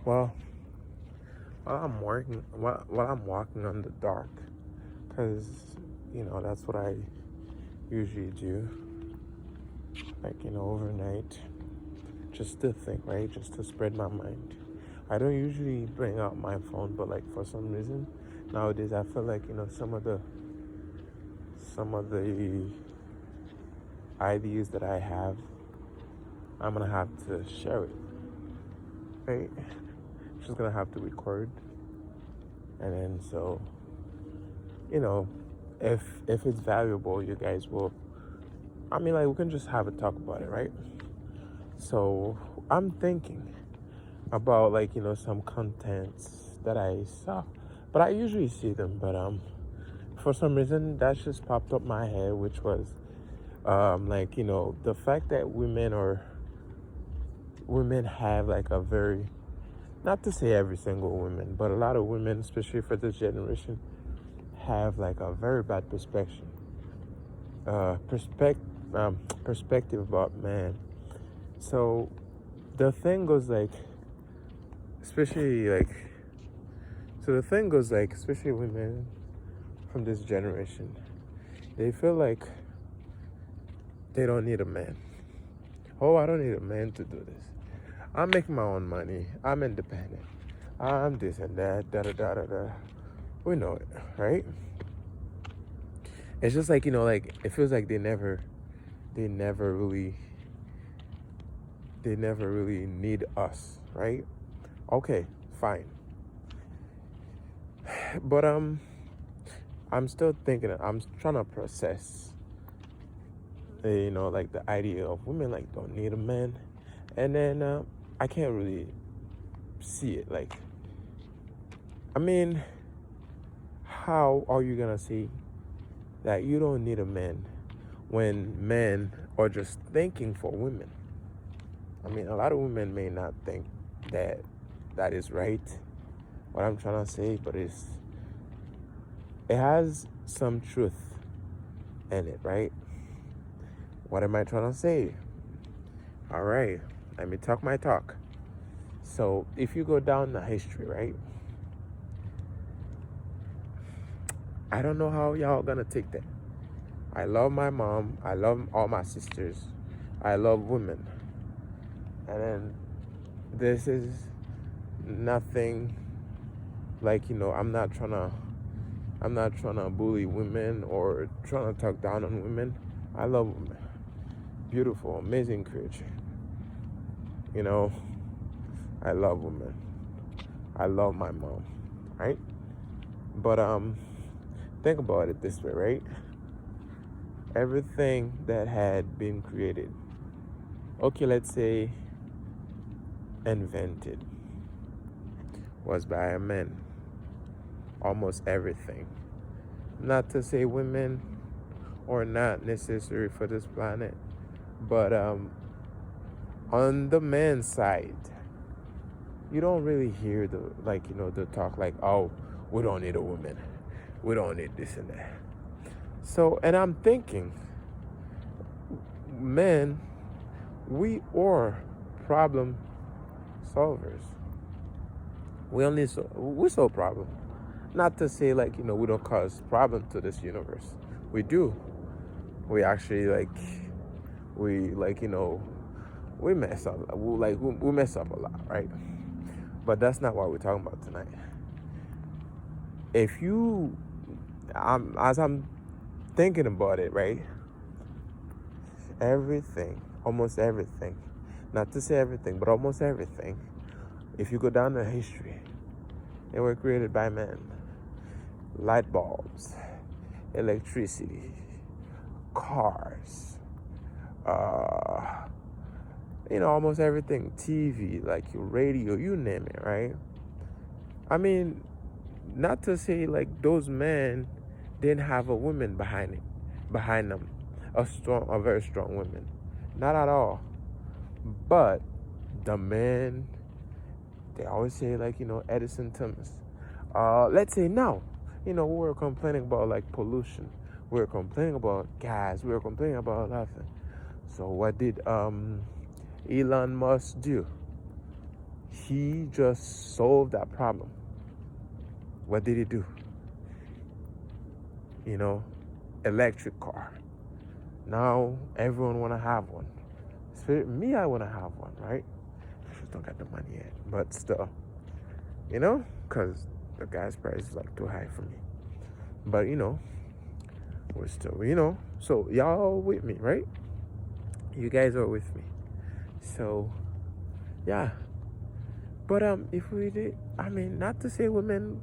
Well, while I'm walking on the dark, because that's what I usually do, like overnight, just to think, right? Just to spread my mind. I don't usually bring out my phone, but like for some reason nowadays I feel like some of the ideas that I have, I'm gonna have to share it, right? Just gonna have to record, and then so you know, if it's valuable, you guys will. I mean, like we can just have a talk about it, right? So I'm thinking about like some contents that I saw, but I usually see them, but for some reason that just popped up my head, which was like the fact that women have like a very, not to say every single woman, but a lot of women, especially for this generation, have like a very bad perspective about man. So the thing goes like, especially like, so the thing goes like, especially women from this generation, they feel like they don't need a man. Oh, I don't need a man to do this. I'm making my own money. I'm independent. I'm this and that. Da da da da da. We know it, right? It's just like like it feels like they never really, need us, right? Okay, fine. But I'm still thinking. I'm trying to process, like the idea of women like don't need a man, and then I can't really see it. Like, I mean, how are you gonna say that you don't need a man when men are just thinking for women? I mean, a lot of women may not think that that is right, what I'm trying to say, but it has some truth in it, right? What am I trying to say? All right, let me talk my talk. So if you go down the history, right? I don't know how y'all gonna take that. I love my mom. I love all my sisters. I love women. And then this is nothing like, I'm not trying to bully women or trying to talk down on women. I love women. Beautiful, amazing creature. You know, I love women. I love my mom, right? But think about it this way, right? Everything that had been created, okay, let's say invented, was by a man. Almost everything. Not to say women are not necessary for this planet, but on the man's side, you don't really hear the talk like, oh, we don't need a woman, we don't need this and that. So, and I'm thinking, men, we are problem solvers. We solve problem. Not to say like we don't cause problem to this universe. We do. We actually we mess up. We mess up a lot, right? But that's not what we're talking about tonight. If you, as I'm thinking about it, right? Everything, almost everything, not to say everything, but almost everything. If you go down the history, they were created by men. Light bulbs, electricity, cars, almost everything, TV, like your radio, you name it, right? I mean, not to say like those men didn't have a woman behind them, a very strong woman, not at all. But the men, they always say like Edison Thomas. Let's say now, we were complaining about like pollution, we were complaining about gas, we were complaining about nothing. So what did Elon Musk do? he just solved that problem. What did he do? You know, electric car. Now everyone wanna have one. Me, I wanna have one, right? I just don't got the money yet, but still, you know, cause the gas price is like too high for me. But you know, we're still, you know. So y'all with me, right? You guys are with me. So yeah. But if we did, I mean, not to say women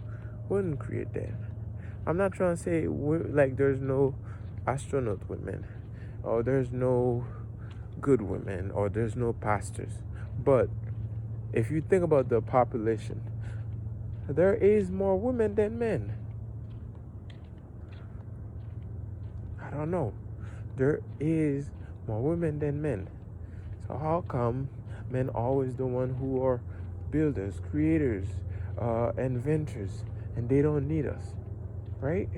wouldn't create that. I'm not trying to say like there's no astronaut women, or there's no good women, or there's no pastors. But if you think about the population, there is more women than men. I don't know. There is more women than men. So how come men always the one who are builders, creators, inventors, and they don't need us, right?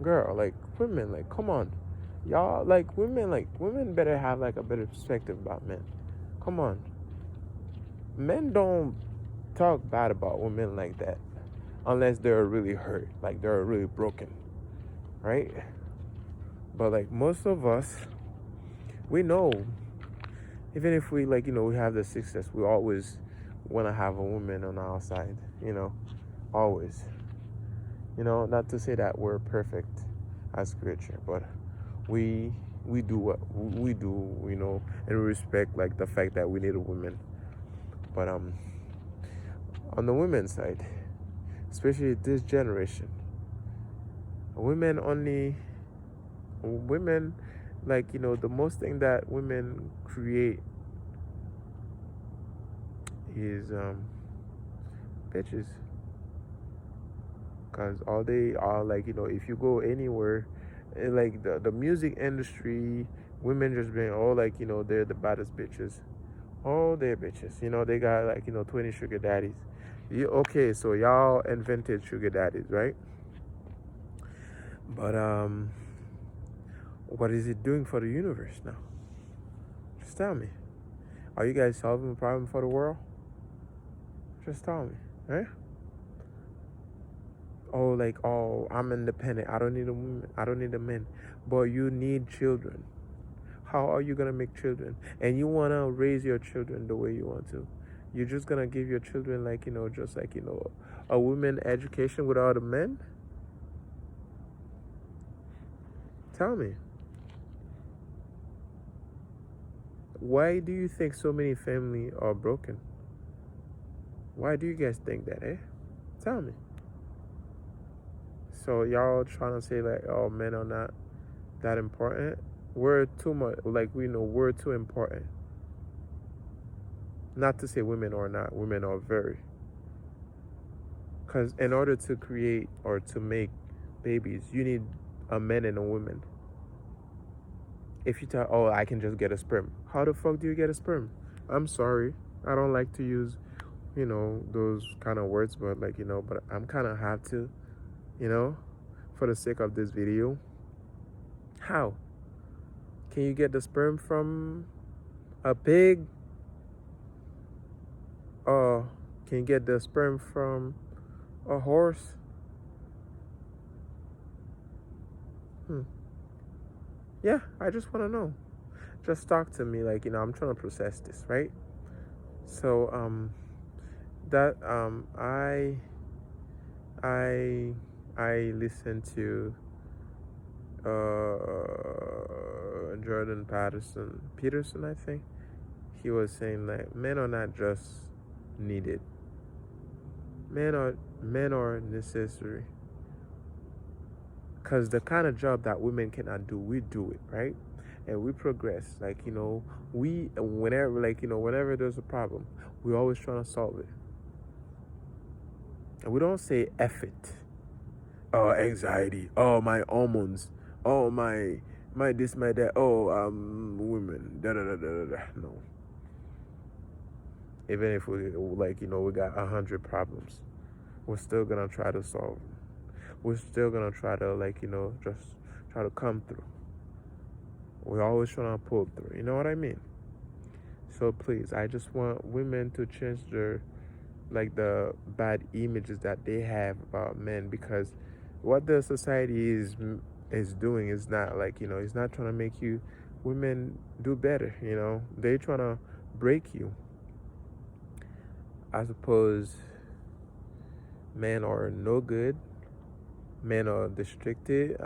Girl, like women, like come on, y'all, like women better have like a better perspective about men. Come on, men don't talk bad about women like that, unless they're really hurt, like they're really broken, right? But like most of us, we know, even if we like, you know, we have the success, we always want to have a woman on our side, you know, always. You know, not to say that we're perfect as creature, but we do what we do, you know, and we respect like the fact that we need a woman. But on the women's side, especially this generation, women like, you know, the most thing that women create is bitches. Cause all they are like, you know, if you go anywhere, like the music industry, women just being all like, you know, they're the baddest bitches. Oh, they're bitches. You know, they got like, you know, 20 sugar daddies. Okay, so y'all invented sugar daddies, right? But what is it doing for the universe now? Just tell me. Are you guys solving a problem for the world? Just tell me, right? Oh, like, oh, I'm independent. I don't need a woman. I don't need a man. But you need children. How are you gonna make children? And you wanna raise your children the way you want to. You're just gonna give your children like, you know, just like, you know, a woman education without a man? Tell me. Why do you think so many families are broken? Why do you guys think that, eh? Tell me. So y'all trying to say like, oh, men are not that important? We're too much, like, we know we're too important. Not to say women are not. Women are very. Because in order to create or to make babies, you need a man and a woman. If you tell, oh, I can just get a sperm. How the fuck do you get a sperm? I'm sorry. I don't like to use, you know, those kind of words, but like, you know, but I'm kind of have to, you know, for the sake of this video. How? Can you get the sperm from a pig? Can you get the sperm from a horse? Yeah, I just want to know. Just talk to me, like, you know, I'm trying to process this, right? So I listened to Jordan Peterson, I think. He was saying that men are not just needed. Men are necessary. Because the kind of job that women cannot do, we do it, right? And we progress. Like, you know, whenever there's a problem, we always trying to solve it. And we don't say F it. Oh, anxiety. Oh, my hormones. Oh, my this, my that. Oh, women. Da da da da da. No. Even if we like, you know, we got 100 problems, we're still gonna try to solve them. We're still gonna try to, like, you know, just try to come through. We're always trying to pull through. You know what I mean? So please, I just want women to change their, like, the bad images that they have about men, because what the society is doing is not, like, it's not trying to make you women do better. They trying to break you. I suppose men are no good. Men are restricted.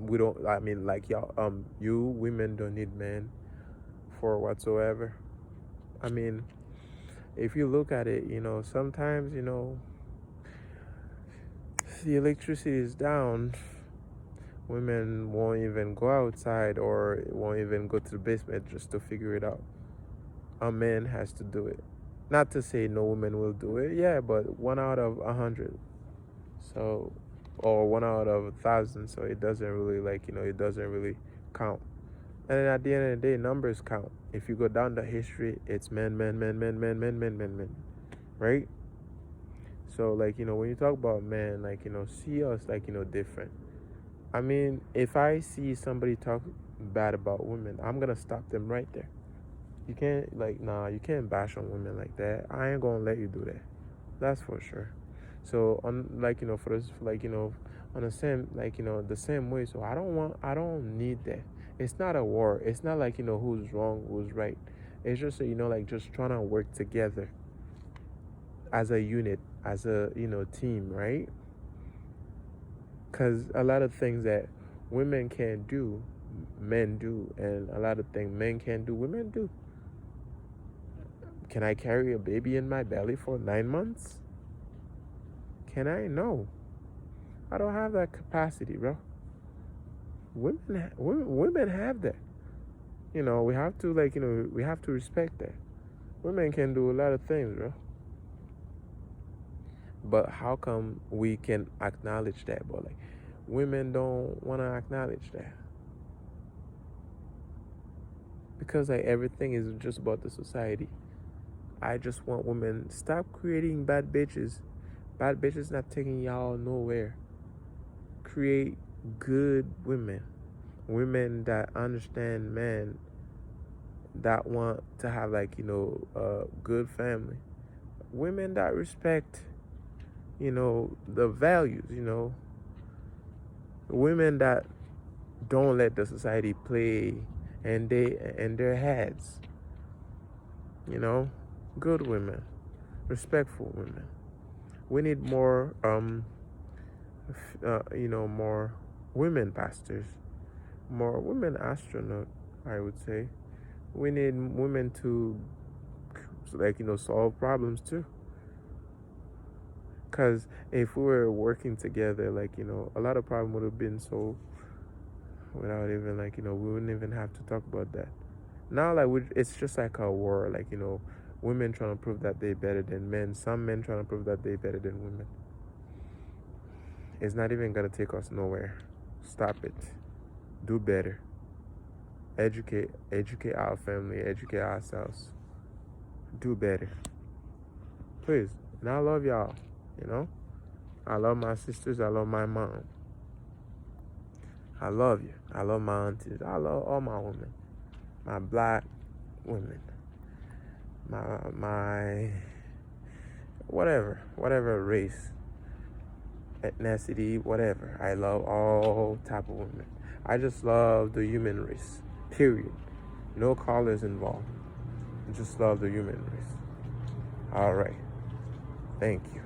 We don't. I mean, like, y'all. You women don't need men for whatsoever. I mean, if you look at it, sometimes, the electricity is down, women won't even go outside or won't even go to the basement just to figure it out. A man has to do it. Not to say no woman will do it, yeah, but 1 out of 100. So, or 1 out of 1,000. So it doesn't really, like, it doesn't really count. And then at the end of the day, numbers count. If you go down the history, it's men, men, men, men, men, men, men, men, men, right? So, like, when you talk about men, like, see us, like, different. I mean, if I see somebody talk bad about women, I'm gonna stop them right there. You can't, like, nah, you can't bash on women like that. I ain't gonna let you do that. That's for sure. So, on, like, for us, like, on the same, like, the same way. So I don't need that. It's not a war. It's not like, who's wrong, who's right. It's just, like, just trying to work together as a unit, as a, team, right? Because a lot of things that women can't do, men do. And a lot of things men can't do, women do. Can I carry a baby in my belly for 9 months? Can I? No. I don't have that capacity, bro. Women have that. We have to, like, we have to respect that. Women can do a lot of things, bro. But how come we can acknowledge that? But, like, women don't want to acknowledge that. Because, like, everything is just about the society. I just want women, stop creating bad bitches. Bad bitches not taking y'all nowhere. Create good women. Women that understand men, that want to have, like, a good family. Women that respect, the values, Women that don't let the society play in their heads. Good women. Respectful women. We need more, more women pastors, more women astronauts, I would say. We need women to, like, solve problems too. Because if we were working together, like, a lot of problems would have been solved without even, like, we wouldn't even have to talk about that. Now, like, it's just like a war, like, women trying to prove that they're better than men. Some men trying to prove that they're better than women. It's not even going to take us nowhere. Stop it. Do better. Educate our family, educate ourselves. Do better. Please. And I love y'all, I love my sisters. I love my mom. I love you. I love my aunties. I love all my women. My black women. My whatever race, ethnicity, whatever. I love all type of women. I just love the human race. Period. No colors involved. I just love the human race. All right. Thank you.